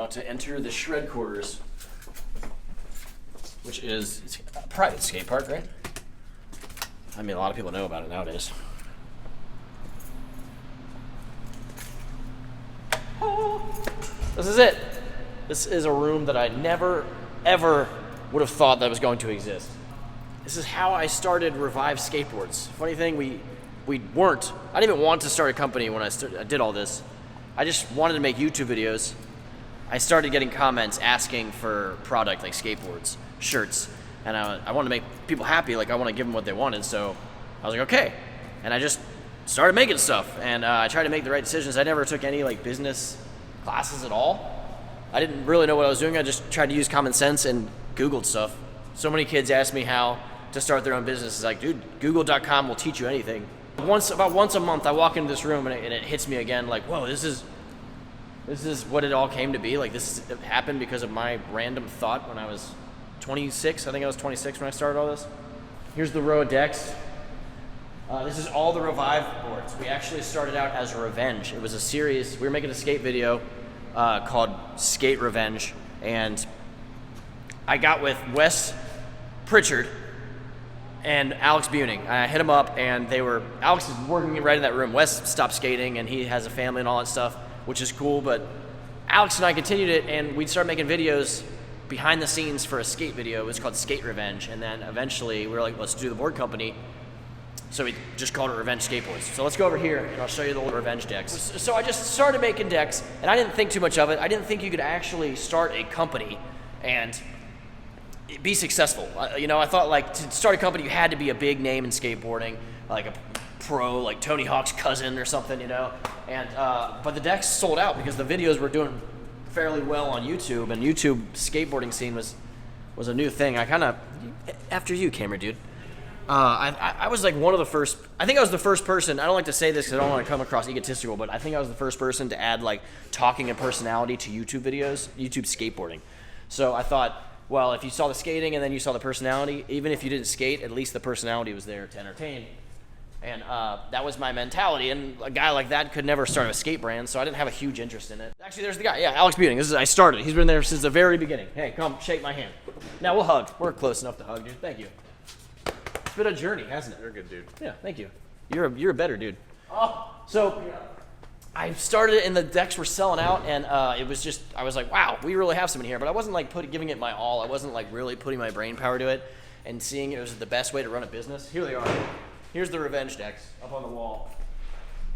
About to enter the shred quarters, which is a private skate park, right? I mean, a lot of people know about it nowadays. This is it. This is a room that I never, ever would have thought that was going to exist. This is how I started Revive Skateboards. Funny thing, we weren't. I didn't even want to start a company when I did all this. I just wanted to make YouTube videos. I started getting comments asking for product like skateboards, shirts, and I wanted to make people happy. Like I want to give them what they wanted, so I was like, okay. And I just started making stuff, and I tried to make the right decisions. I never took any like business classes at all. I didn't really know what I was doing. I just tried to use common sense and Googled stuff. So many kids ask me how to start their own business. It's like, dude, Google.com will teach you anything. About once a month, I walk into this room and it hits me again, like, whoa, this is what it all came to be. Like, this happened because of my random thought when I was 26. I think I was 26 when I started all this. Here's the row of decks. This is all the Revive boards. We actually started out as Revenge. It was a series. We were making a skate video called Skate Revenge, and I got with Wes Pritchard and Alex Buning. I hit them up, and Alex is working right in that room. Wes stopped skating, and he has a family and all that stuff, which is cool, but Alex and I continued it, and we'd start making videos behind the scenes for a skate video. It was called Skate Revenge, and then eventually we were like, let's do the board company. So we just called it Revenge Skateboards. So let's go over here, and I'll show you the old Revenge decks. So I just started making decks, and I didn't think too much of it. I didn't think you could actually start a company and be successful. I thought like to start a company, you had to be a big name in skateboarding, like a pro, like Tony Hawk's cousin or something, And but the decks sold out because the videos were doing fairly well on YouTube, and YouTube skateboarding scene was a new thing. I kind of, after you, camera dude. I was like one of the first, I think I was the first person, I don't like to say this because I don't want to come across egotistical, but I think I was the first person to add like talking and personality to YouTube videos, YouTube skateboarding. So I thought, well, if you saw the skating and then you saw the personality, even if you didn't skate, at least the personality was there to entertain. And that was my mentality, and a guy like that could never start a skate brand, so I didn't have a huge interest in it. Actually, there's the guy, yeah, Alex Buning. I started. He's been there since the very beginning. Hey, come, shake my hand. Now we'll hug. We're close enough to hug, dude. Thank you. It's been a journey, hasn't it? You're a good dude. Yeah, thank you. You're a better dude. So I started it, and the decks were selling out, and it was just, I was like, wow, we really have some in here. But I wasn't like giving it my all. I wasn't like really putting my brain power to it and seeing it was the best way to run a business. Here they are. Here's the Revenge decks up on the wall.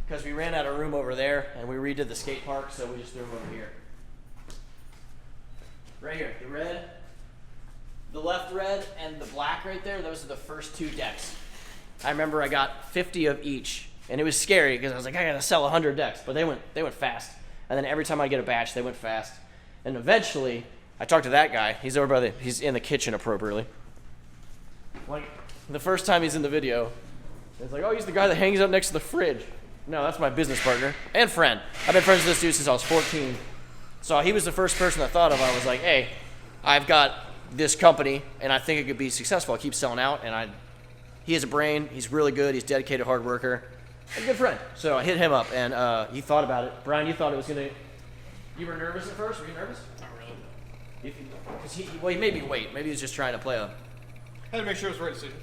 Because we ran out of room over there, and we redid the skate park, so we just threw them over here. Right here, the red. The left red and the black right there, those are the first two decks. I remember I got 50 of each, and it was scary because I was like, I gotta sell 100 decks, but they went fast. And then every time I get a batch, they went fast. And eventually, I talked to that guy. He's over by he's in the kitchen appropriately. Like, the first time he's in the video, it's like, oh, he's the guy that hangs up next to the fridge. No, that's my business partner and friend. I've been friends with this dude since I was 14. So he was the first person I thought of. I was like, hey, I've got this company, and I think it could be successful. I keep selling out, and he has a brain. He's really good. He's dedicated, hard worker, and a good friend. So I hit him up, and he thought about it. Brian, you thought it was gonna. You were nervous at first. Were you nervous? Not really. Because he made me wait. Maybe he was just trying to play a. I had to make sure it was the right decision.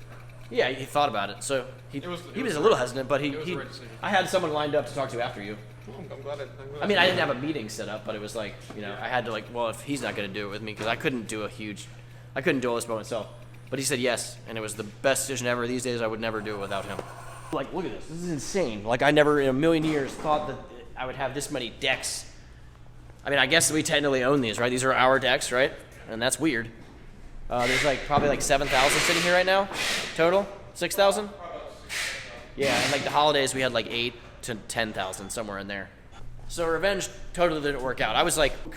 Yeah, he thought about it. So he was a little hesitant, but he. The right decision. I had someone lined up to talk to after you. Well, I'm glad. I mean, I didn't have a meeting set up, but it was like, I had to well, if he's not going to do it with me, because I couldn't do all this by myself. But he said yes, and it was the best decision ever. These days, I would never do it without him. Like, look at this. This is insane. Like, I never in a million years thought that I would have this many decks. I mean, I guess we technically own these, right? These are our decks, right? And that's weird. There's probably 7,000 sitting here right now, total? 6,000? Yeah, and the holidays, we had 8 to 10,000, somewhere in there. So Revenge totally didn't work out.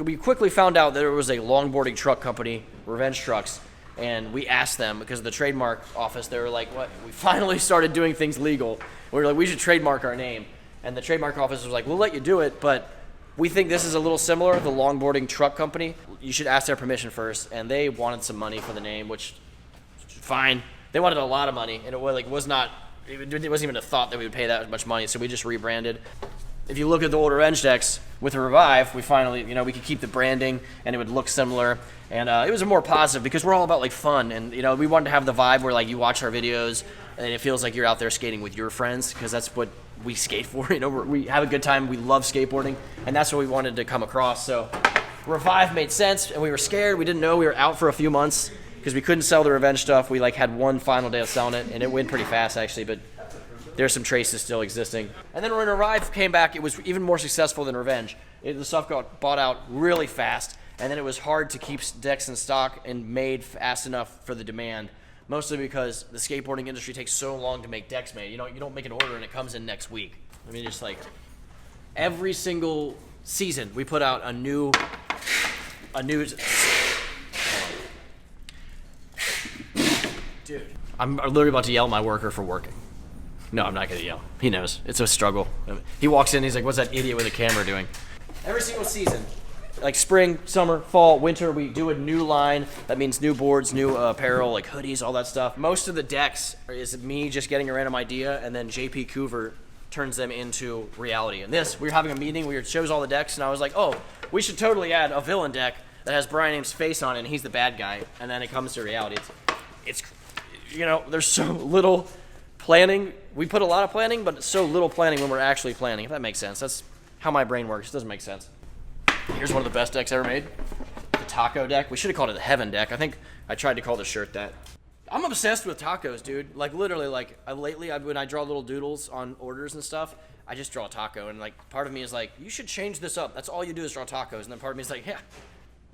We quickly found out that there was a longboarding truck company, Revenge Trucks, and we asked them, because of the trademark office, they were like, what? We finally started doing things legal. We were like, we should trademark our name. And the trademark office was like, we'll let you do it, but we think this is a little similar, the longboarding truck company. You should ask their permission first. And they wanted some money for the name, which, fine. They wanted a lot of money, and it wasn't even a thought that we would pay that much money, so we just rebranded. if you look at the old Revenge decks with the Revive, we finally, you know, we could keep the branding and it would look similar. And it was a more positive because we're all about like fun. And, you know, we wanted to have the vibe where like you watch our videos and it feels like you're out there skating with your friends because that's what we skate for. You know, we have a good time. We love skateboarding. And that's what we wanted to come across. So Revive made sense and we were scared. We didn't know. We were out for a few months because we couldn't sell the Revenge stuff. We like had one final day of selling it and it went pretty fast actually. But there's some traces still existing. And then when Revive came back, it was even more successful than Revenge. The stuff got bought out really fast, and then it was hard to keep decks in stock and made fast enough for the demand, mostly because the skateboarding industry takes so long to make decks made. You know, you don't make an order and it comes in next week. I mean, just like every single season, we put out a new. Dude, I'm literally about to yell at my worker for working. No, I'm not going to yell. He knows. It's a struggle. He walks in, he's like, what's that idiot with a camera doing? Every single season, like spring, summer, fall, winter, we do a new line. That means new boards, new apparel, like hoodies, all that stuff. Most of the decks is me just getting a random idea, and then JP Coover turns them into reality. And this, we were having a meeting, we shows all the decks, and I was like, oh, we should totally add a villain deck that has Brian Ames' face on it, and he's the bad guy. And then it comes to reality. It's you know, there's so little planning. We put a lot of planning, but so little planning when we're actually planning, if that makes sense. That's how my brain works. It doesn't make sense. Here's one of the best decks ever made. The taco deck. We should have called it the Heaven deck. I think I tried to call the shirt that. I'm obsessed with tacos, dude. Like literally, like lately, when I draw little doodles on orders and stuff, I just draw a taco. And like part of me is like, you should change this up. That's all you do is draw tacos. And then part of me is like, yeah,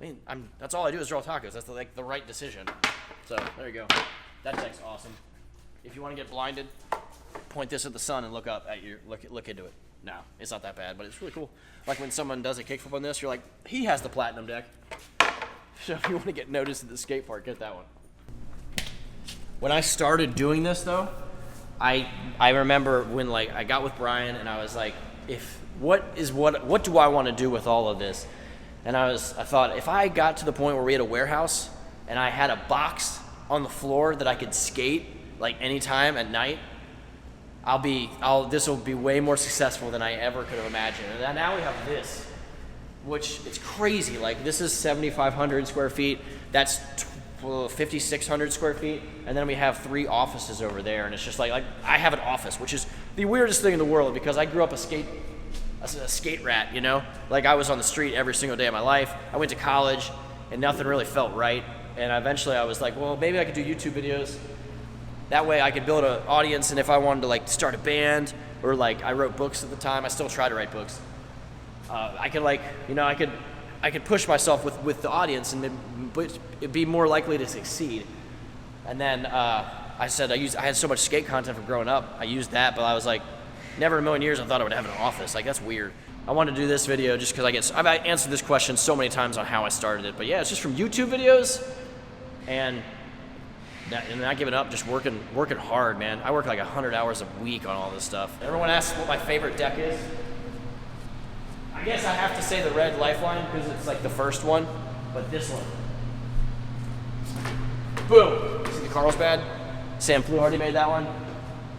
I mean, that's all I do is draw tacos. That's like the right decision. So there you go. That deck's awesome. If you want to get blinded, point this at the sun and look up at your look into it. No, it's not that bad, but it's really cool. Like when someone does a kickflip on this, you're like, he has the platinum deck. So if you want to get noticed at the skate park, get that one. When I started doing this though, I remember when like I got with Brian and I was like, what do I want to do with all of this? And I thought if I got to the point where we had a warehouse and I had a box on the floor that I could skate like anytime at night, this will be way more successful than I ever could have imagined. And now we have this, which it's crazy. Like this is 7,500 square feet. That's 5,600 square feet. And then we have 3 offices over there. And it's just like I have an office, which is the weirdest thing in the world because I grew up a skate rat, you know? Like I was on the street every single day of my life. I went to college and nothing really felt right. And eventually I was like, well, maybe I could do YouTube videos. That way I could build an audience, and if I wanted to like start a band or like I wrote books at the time, I still try to write books. I could like, you know, I could push myself with the audience and it'd be more likely to succeed. And then I said I had so much skate content from growing up. I used that, but I was like, never in a million years I thought I would have an office. Like that's weird. I wanted to do this video just because I've answered this question so many times on how I started it. But yeah, it's just from YouTube videos and not giving up, just working hard, man. I work like 100 hours a week on all this stuff. Everyone asks what my favorite deck is. I guess I have to say the red Lifeline because it's like the first one, but this one. Boom! See the Carlsbad? Sam Fluharty made that one.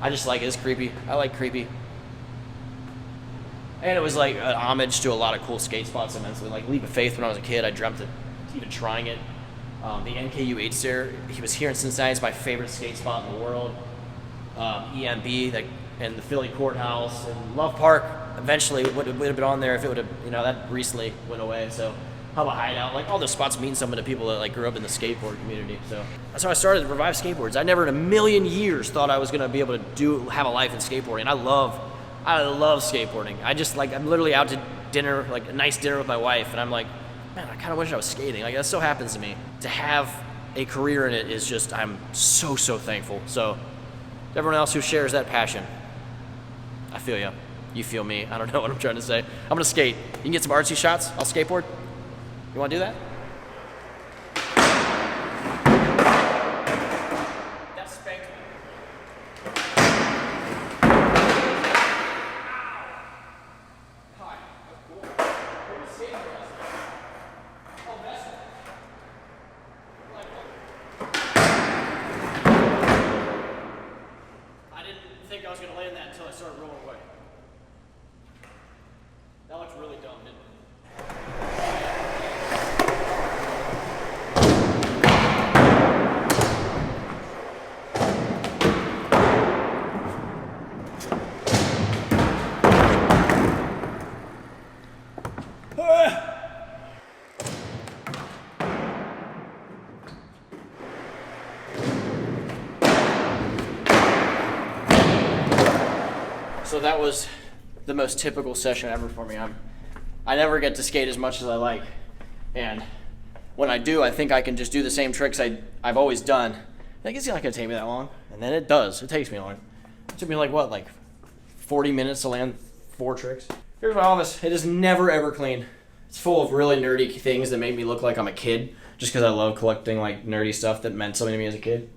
I just like it. It's creepy. I like creepy. And it was like an homage to a lot of cool skate spots immensely. Like Leap of Faith when I was a kid, I dreamt of even trying it. The NKU 8-stair, he was here in Cincinnati. It's my favorite skate spot in the world. EMB, and the Philly Courthouse, and Love Park. Eventually, it would have been on there if it would have, you know, that recently went away. So, how about Hideout? Like all those spots mean something to people that like grew up in the skateboard community. So that's how I started Revive Skateboards. I never in a million years thought I was gonna be able to have a life in skateboarding. I love skateboarding. I'm literally out to dinner, like a nice dinner with my wife, and I'm like, man, I kind of wish I was skating. Like that so happens to me. To have a career in it is just, I'm so thankful. So everyone else who shares that passion, I feel you. You feel me. I don't know what I'm trying to say. I'm gonna skate. You can get some artsy shots. I'll skateboard. You wanna do that? That's spanked me. Hi, that's cool. Where was skating last night? Oh, that's it. I didn't think I was gonna land that until I started rolling away. So that was the most typical session ever for me. I never get to skate as much as I like, and when I do, I think I can just do the same tricks I've always done. I think it's not gonna take me that long, and then it does. It takes me long. It took me like 40 minutes to land 4 tricks. Here's my office. It is never ever clean. It's full of really nerdy things that make me look like I'm a kid, just because I love collecting like nerdy stuff that meant something to me as a kid.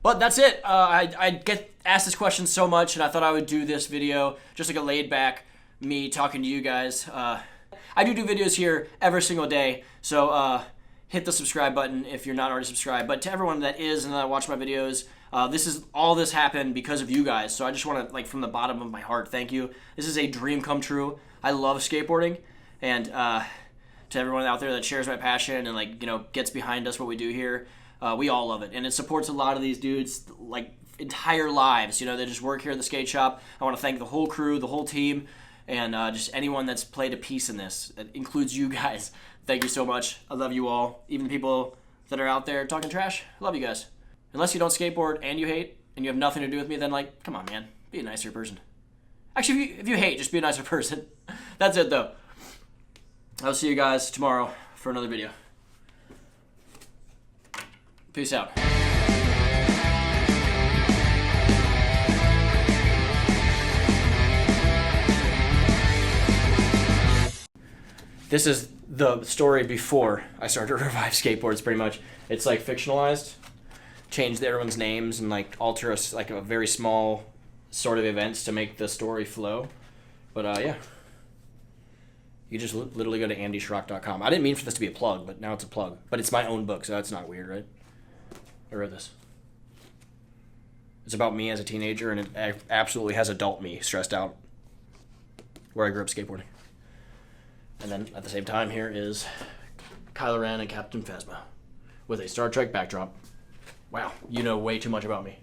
But that's it. I get asked this question so much, and I thought I would do this video just like a laid back me talking to you guys. I do videos here every single day, so hit the subscribe button if you're not already subscribed. But to everyone that is and that watch my videos, this happened because of you guys. So I just want to, like, from the bottom of my heart, thank you. This is a dream come true. I love skateboarding, and to everyone out there that shares my passion and, like, you know, gets behind us what we do here. We all love it, and it supports a lot of these dudes, like, entire lives. You know, they just work here in the skate shop. I want to thank the whole crew, the whole team, and just anyone that's played a piece in this. It includes you guys. Thank you so much. I love you all. Even the people that are out there talking trash, I love you guys. Unless you don't skateboard and you hate, and you have nothing to do with me, then, like, come on, man. Be a nicer person. Actually, if you hate, just be a nicer person. That's it, though. I'll see you guys tomorrow for another video. Peace out. This is the story before I started to revive skateboards, pretty much. It's like fictionalized, changed everyone's names, and like alter like a very small sort of events to make the story flow. But yeah. You just literally go to andyschrock.com. I didn't mean for this to be a plug, but now it's a plug. But it's my own book, so that's not weird, right? I read this. It's about me as a teenager, and it absolutely has adult me stressed out where I grew up skateboarding. And then at the same time, here is Kylo Ren and Captain Phasma with a Star Trek backdrop. Wow, you know way too much about me.